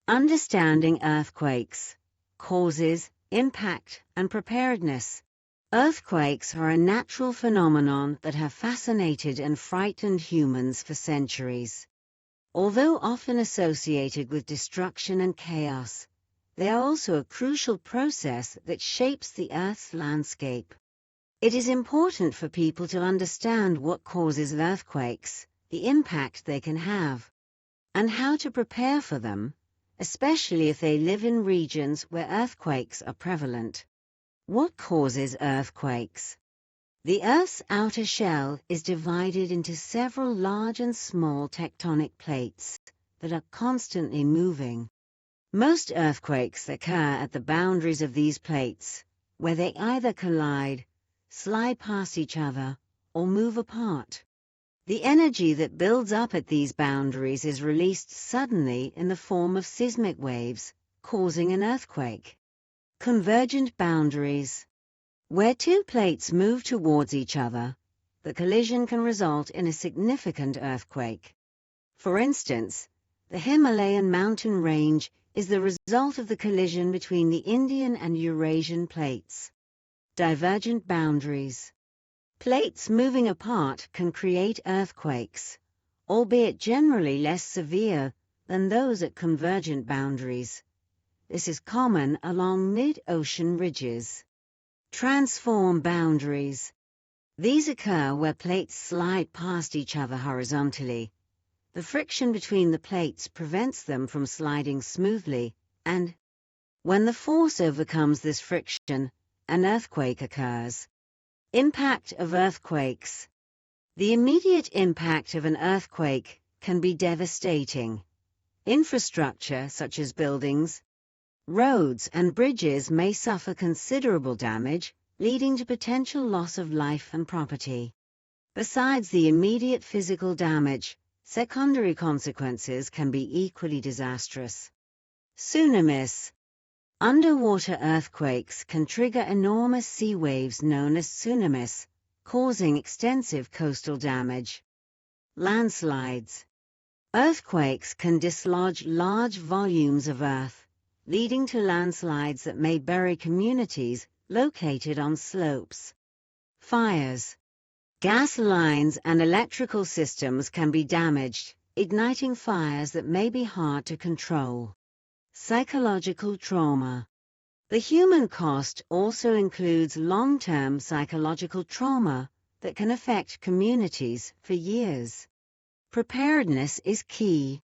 Understanding earthquakes, causes, impact, and preparedness. Earthquakes are a natural phenomenon that have fascinated and frightened humans for centuries. Although often associated with destruction and chaos, they are also a crucial process that shapes the Earth's landscape. It is important for people to understand what causes earthquakes, the impact they can have, and how to prepare for them, especially if they live in regions where earthquakes are prevalent. What causes earthquakes? The Earth's outer shell is divided into several large and small tectonic plates that are constantly moving. Most earthquakes occur at the boundaries of these plates, where they either collide, slide past each other, or move apart. The energy that builds up at these boundaries is released suddenly in the form of seismic waves, causing an earthquake. Convergent boundaries. Where two plates move towards each other, the collision can result in a significant earthquake. For instance, the Himalayan mountain range is the result of the collision between the Indian and Eurasian plates. Divergent boundaries. Plates moving apart can create earthquakes, albeit generally less severe than those at convergent boundaries. This is common along mid-ocean ridges. Transform boundaries. These occur where plates slide past each other horizontally. The friction between the plates prevents them from sliding smoothly, and when the force overcomes this friction, an earthquake occurs. Impact of earthquakes. The immediate impact of an earthquake can be devastating. Infrastructure such as buildings, roads and bridges may suffer considerable damage, leading to potential loss of life and property. Besides the immediate physical damage, secondary consequences can be equally disastrous. Tsunamis. Underwater earthquakes can trigger enormous sea waves known as tsunamis, causing extensive coastal damage. Landslides. Earthquakes can dislodge large volumes of earth, leading to landslides that may bury communities located on slopes. Fires. Gas lines and electrical systems can be damaged, igniting fires that may be hard to control. Psychological trauma. The human cost also includes long-term psychological trauma that can affect communities for years. Preparedness is key.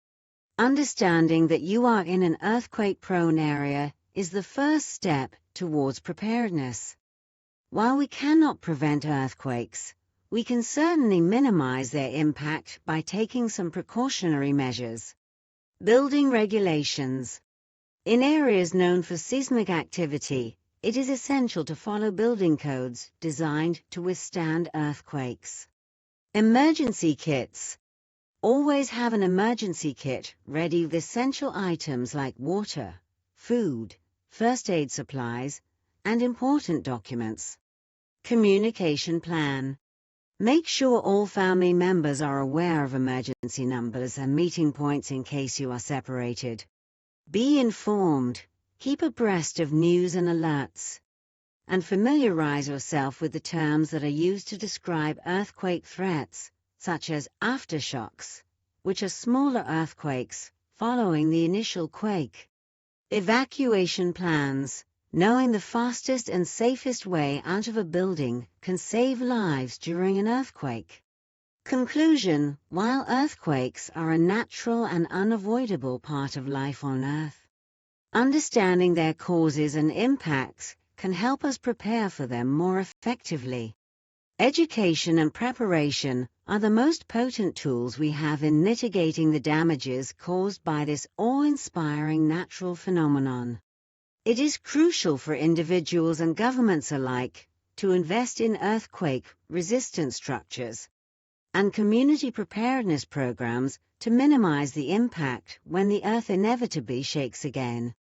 Understanding that you are in an earthquake-prone area is the first step towards preparedness. While we cannot prevent earthquakes, we can certainly minimize their impact by taking some precautionary measures. Building regulations. In areas known for seismic activity, it is essential to follow building codes designed to withstand earthquakes. Emergency kits. Always have an emergency kit ready with essential items like water, food, first aid supplies, and important documents. Communication plan. Make sure all family members are aware of emergency numbers and meeting points in case you are separated. Be informed, keep abreast of news and alerts, and familiarize yourself with the terms that are used to describe earthquake threats, such as aftershocks, which are smaller earthquakes following the initial quake. Evacuation plans. Knowing the fastest and safest way out of a building can save lives during an earthquake. Conclusion. While earthquakes are a natural and unavoidable part of life on Earth, understanding their causes and impacts can help us prepare for them more effectively. Education and preparation are the most potent tools we have in mitigating the damages caused by this awe-inspiring natural phenomenon. It is crucial for individuals and governments alike to invest in earthquake-resistant structures and community preparedness programs to minimize the impact when the Earth inevitably shakes again.